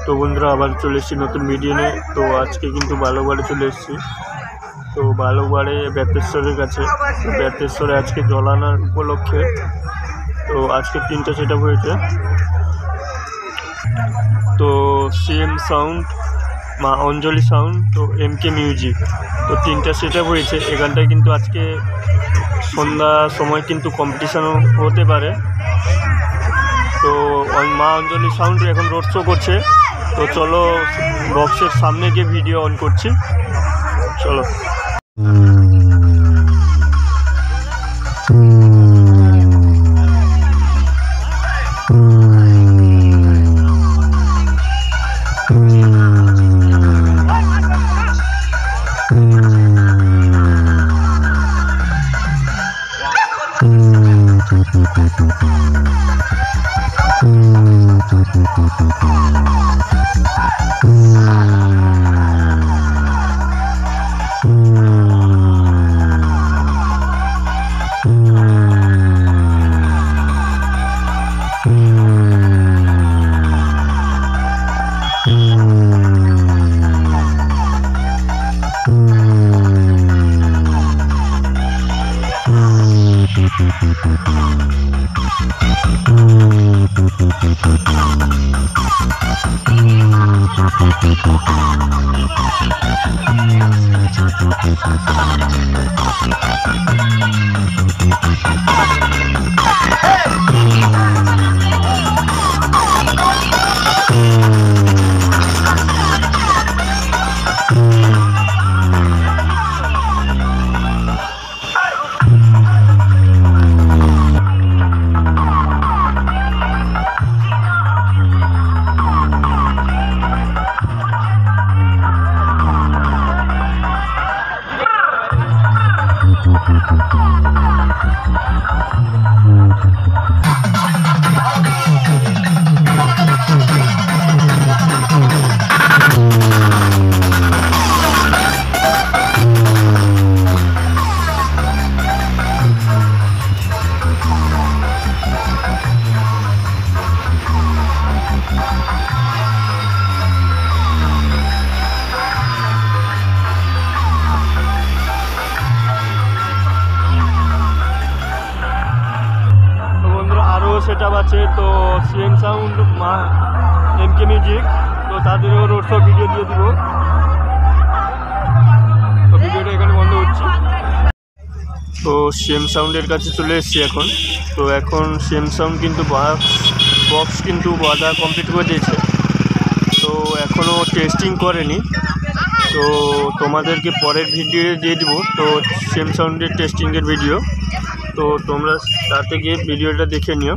তো বন্ধুরা আবার চলে এসেছি নতুন ভিডিও নিয়ে। তো আজকে কিন্তু বালুঘাটে চলে এসেছি। তো বালুঘাটে বেতেশ্বরের কাছে, বেতেশ্বরে আজকে জল আনার উপলক্ষে তো আজকে 3টা সেট আপ হয়েছে। তো সিএম সাউন্ড, মা অঞ্জলি সাউন্ড, তো এমকে মিউজিক, তো 3টা সেট আপ হয়েছে। এখানটায় কিন্তু আজকে সন্ধ্যা সময় কিন্তু কম্পিটিশানও হতে পারে। তো মা অঞ্জলি সাউন্ড এখন রোড শো করছে। তো চলো বক্সের সামনে গিয়ে ভিডিও অন করছি, চলো। সেট আপ আছে। তো সিএম সাউন্ড, মা এমকে মিউজিক, তো তাদেরও রোড শো ভিডিও দিয়ে দিব। তো ভিডিওটা এখানে বন্ধ হচ্ছে। তো সিএম সাউন্ডের কাছে চলে এসেছি এখন। তো এখন সিএম সাউন্ড কিন্তু বক্স কিন্তু বাঁধা কমপ্লিট করে দিয়েছে। তো এখনও টেস্টিং করেনি, তো তোমাদেরকে পরের ভিডিও দিয়ে দিব। তো সিএম সাউন্ডের টেস্টিংয়ের ভিডিও, তো তোমরা তাতে গিয়ে ভিডিওটা দেখে নিও।